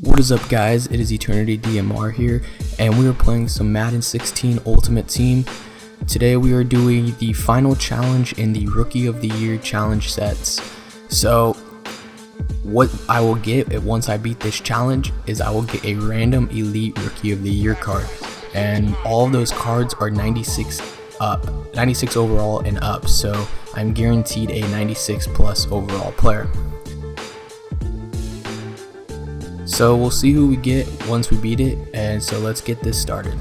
What is up, guys? It is EternityDMR here, and we are playing some Madden 16 Ultimate Team. Today we are doing the final challenge in the Rookie of the Year challenge sets. So what I will get once I beat this challenge is I will get a random Elite Rookie of the Year card, and all of those cards are 96 overall and up, so I'm guaranteed a 96 plus overall player. So we'll see who we get once we beat it, and so let's get this started.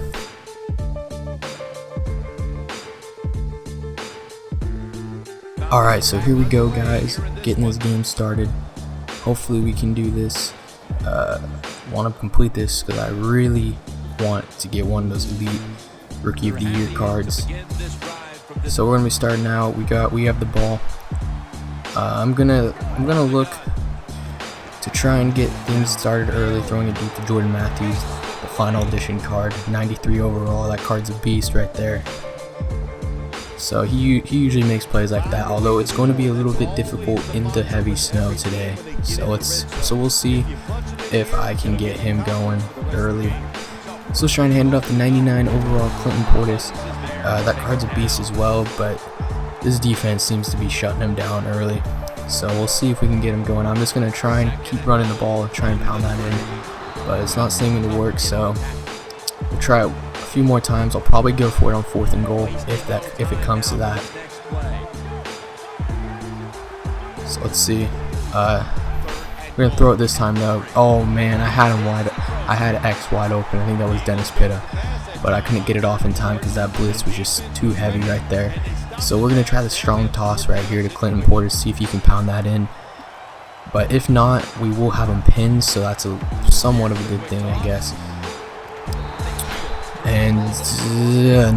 Alright, so here we go, guys, getting this game started. Hopefully we can do this. Want to complete this because I really want to get one of those Elite Rookie of the Year cards. So we're gonna be starting out. We have the ball. I'm gonna look to try and get things started early, throwing it deep to Jordan Matthews, the final edition card, 93 overall. That card's a beast right there. So he usually makes plays like that, although it's going to be a little bit difficult in the heavy snow today. So we'll see if I can get him going early. So let's try and hand it off the 99 overall Clinton Portis. That card's a beast as well, but this defense seems to be shutting him down early. So we'll see if we can get him going. I'm just going to try and keep running the ball and try and pound that in, but it's not seeming to work, so we'll try it a few more times. I'll probably go for it on 4th and goal if it comes to that. So let's see. We're going to throw it this time though. Oh man, I had X wide open. I think that was Dennis Pitta, but I couldn't get it off in time because that blitz was just too heavy right there. So we're going to try the strong toss right here to Clinton Portis, see if he can pound that in. But if not, we will have him pinned, so that's somewhat of a good thing, I guess. And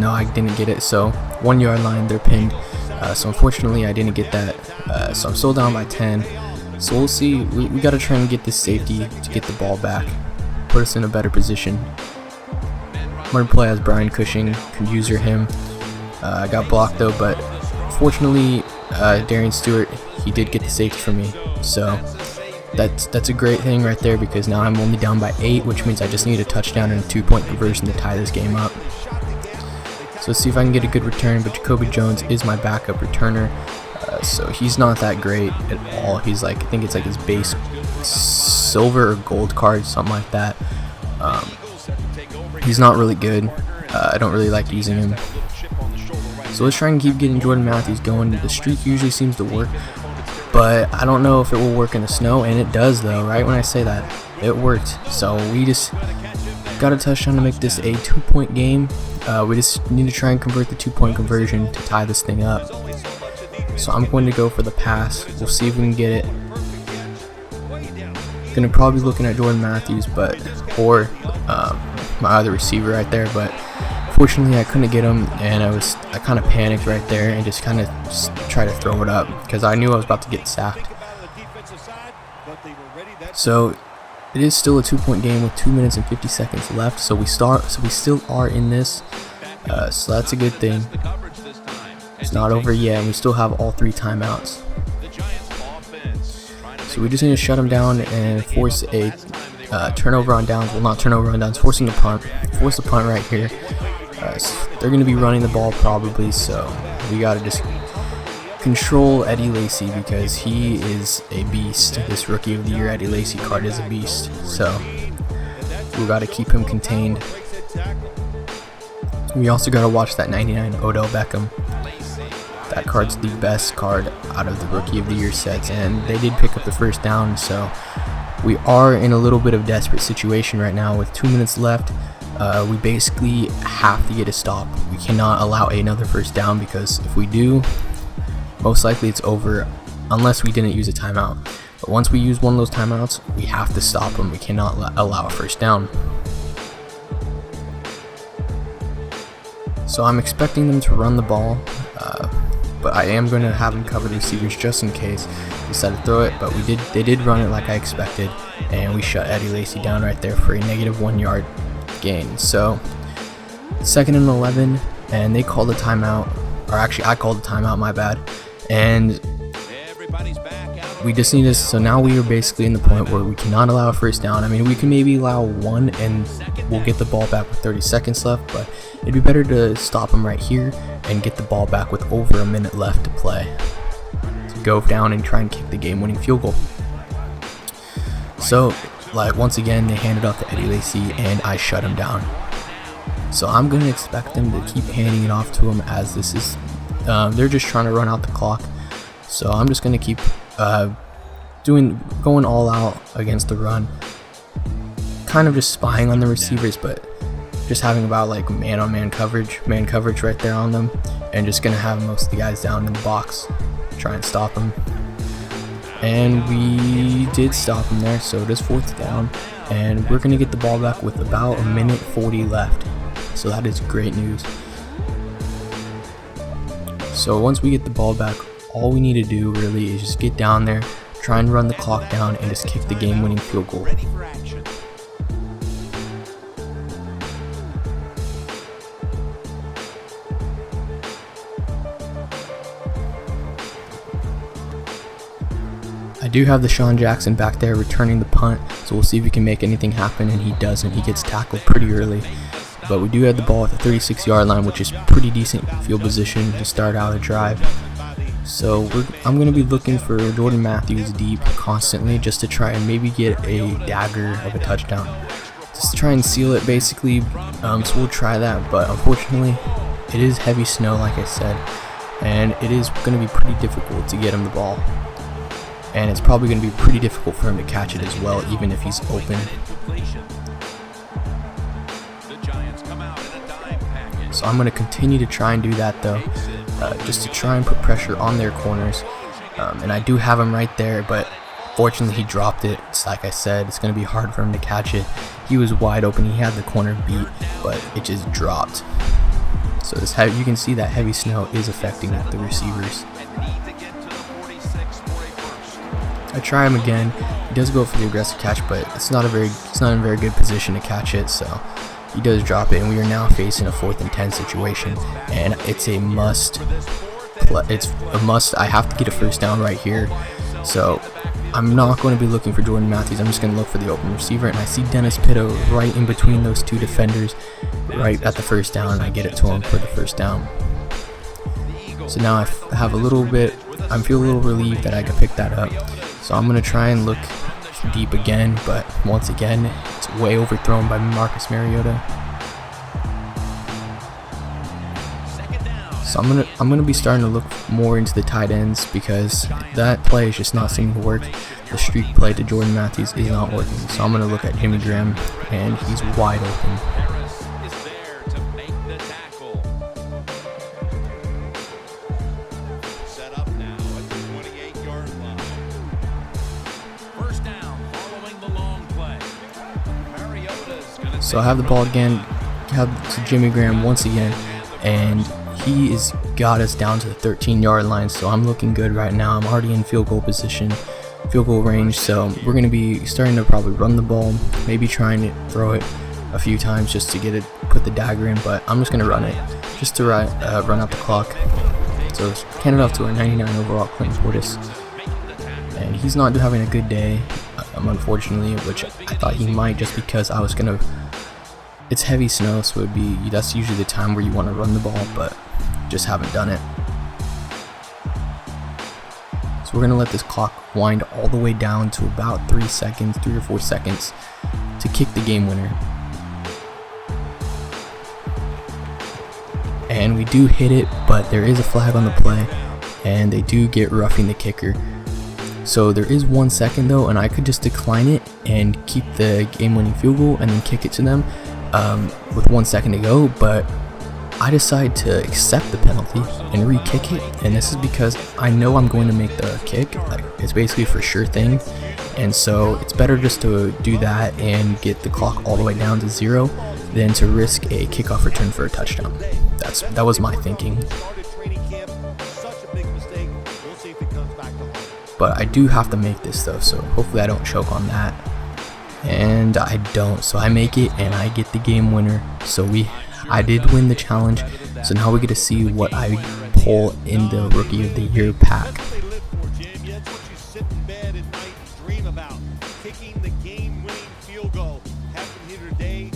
no, I didn't get it. So 1 yard line, they're pinned. So unfortunately, I didn't get that. So I'm still down by 10. So we'll see. We got to try and get this safety to get the ball back, put us in a better position. I'm going to play as Brian Cushing, could user him. I got blocked though, but fortunately Darian Stewart, he did get the safety for me, so that's a great thing right there, because now I'm only down by 8, which means I just need a touchdown and a 2-point conversion to tie this game up. So let's see if I can get a good return, but Jacoby Jones is my backup returner, so he's not that great at all. He's like, I think it's like his base silver or gold card, something like that. He's not really good. I don't really like using him. So let's try and keep getting Jordan Matthews going. The streak usually seems to work, but I don't know if it will work in the snow, and it does though. Right when I say that, it worked. So we just got a touchdown to make this a 2-point game. We just need to try and convert the 2-point conversion to tie this thing up. So I'm going to go for the pass. We'll see if we can get it. Gonna probably be looking at Jordan Matthews, or my other receiver right there, but fortunately I couldn't get him, and I kind of panicked right there and just kind of tried to throw it up because I knew I was about to get sacked. So it is still a 2-point game with 2 minutes and 50 seconds left. So we still are in this. So that's a good thing. It's not over yet, and we still have all 3 timeouts. So we just need to shut him down and force a turnover on downs. Well, not turnover on downs, forcing the punt. Force the punt right here. So they're going to be running the ball probably, so we got to just control Eddie Lacy because he is a beast. This Rookie of the Year Eddie Lacy card is a beast, so we got to keep him contained. We also got to watch that 99 Odell Beckham. That card's the best card out of the Rookie of the Year sets, and they did pick up the first down, so we are in a little bit of a desperate situation right now with 2 minutes left. We basically have to get a stop. We cannot allow another first down, because if we do, most likely it's over unless we didn't use a timeout. But once we use one of those timeouts, we have to stop them. We cannot allow a first down. So I'm expecting them to run the ball, but I am going to have them cover the receivers just in case they decide to throw it. But they did run it like I expected, and we shut Eddie Lacy down right there for a negative -1 yard gain. So 2nd and 11, and they called a timeout, or actually I called a timeout, my bad, and we just need this. So now we are basically in the point where we cannot allow a first down. I mean, we can maybe allow one and we'll get the ball back with 30 seconds left, but it'd be better to stop them right here and get the ball back with over a minute left to play, to go down and try and kick the game-winning field goal. So, like, once again, they handed off to Eddie Lacy and I shut him down. So I'm going to expect them to keep handing it off to him, as this is they're just trying to run out the clock. So I'm just going to keep going all out against the run, kind of just spying on the receivers, but just having about like man coverage right there on them, and just going to have most of the guys down in the box, try and stop them. And we did stop him there, so it is 4th down, and we're going to get the ball back with about a minute 40 left. So that is great news. So once we get the ball back, all we need to do really is just get down there, try and run the clock down, and just kick the game-winning field goal. I do have the Sean Jackson back there returning the punt, so we'll see if we can make anything happen, and he doesn't. He gets tackled pretty early. But we do have the ball at the 36-yard line, which is pretty decent field position to start out a drive. So I'm going to be looking for Jordan Matthews deep constantly, just to try and maybe get a dagger of a touchdown. Just to try and seal it, basically. So we'll try that, but unfortunately, it is heavy snow, like I said, and it is going to be pretty difficult to get him the ball. And it's probably going to be pretty difficult for him to catch it as well, even if he's open. So I'm going to continue to try and do that though, just to try and put pressure on their corners. And I do have him right there, but fortunately he dropped it. It's like I said, it's going to be hard for him to catch it. He was wide open, he had the corner beat, but it just dropped. So this you can see that heavy snow is affecting the receivers. I try him again. He does go for the aggressive catch, but it's not in a very good position to catch it, so he does drop it, and we are now facing a 4th and 10 situation, and it's a must. It's a must. I have to get a first down right here, so I'm not going to be looking for Jordan Matthews. I'm just going to look for the open receiver, and I see Dennis Pitto right in between those two defenders, right at the first down, and I get it to him for the first down. So now I have a little bit. I feel a little relieved that I could pick that up. So I'm going to try and look deep again, but once again, it's way overthrown by Marcus Mariota. So I'm gonna be starting to look more into the tight ends, because that play is just not seeming to work. The streak play to Jordan Matthews is not working. So I'm gonna look at Jimmy Graham, and he's wide open. So I have the ball again, have to Jimmy Graham once again, and he has got us down to the 13-yard line, so I'm looking good right now. I'm already in field goal position, field goal range, so we're going to be starting to probably run the ball, maybe trying to throw it a few times just to get it, put the dagger in, but I'm just going to run it, just to run out the clock. So it's handed off to our 99 overall Clinton Portis, and he's not having a good day, unfortunately, which I thought he might, just because I was going to. It's heavy snow, so that's usually the time where you want to run the ball, but just haven't done it. So we're going to let this clock wind all the way down to about 3 or 4 seconds to kick the game winner. And we do hit it, but there is a flag on the play, and they do get roughing the kicker. So there is 1 second though, and I could just decline it and keep the game-winning field goal and then kick it to them with 1 second to go, but I decide to accept the penalty and re-kick it, and this is because I know I'm going to make the kick. Like, it's basically for sure thing, and so it's better just to do that and get the clock all the way down to 0 than to risk a kickoff return for a touchdown. That was my thinking. But I do have to make this though, so hopefully I don't choke on that. And I don't, so I make it and I get the game winner. So I did win the challenge, so now we get to see what I pull in the Rookie of the Year pack. So having him here today,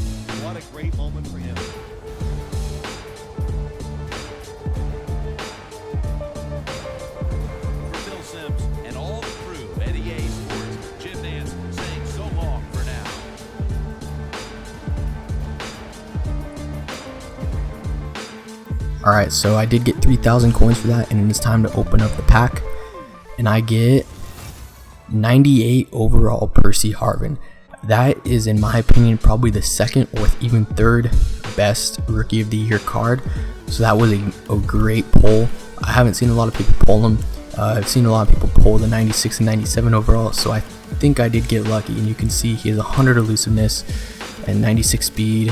what a great moment for him. For Bill Sims and all the crew at EA Sports, Jim Nance saying so long for now. Alright, so I did get 3,000 coins for that, and it's time to open up the pack. And I get 98 overall Percy Harvin. That is, in my opinion, probably the second or even third best Rookie of the Year card. So that was a great pull. I haven't seen a lot of people pull them. I've seen a lot of people pull the 96 and 97 overall, so I think I did get lucky. And you can see he has 100 elusiveness and 96 speed,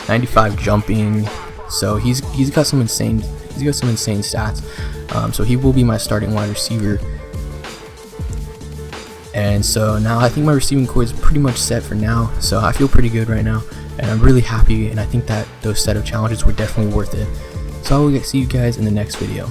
95 jumping. So he's got some insane stats. So he will be my starting wide receiver. And so now I think my receiving core is pretty much set for now. So I feel pretty good right now, and I'm really happy. And I think that those set of challenges were definitely worth it. So I will see you guys in the next video.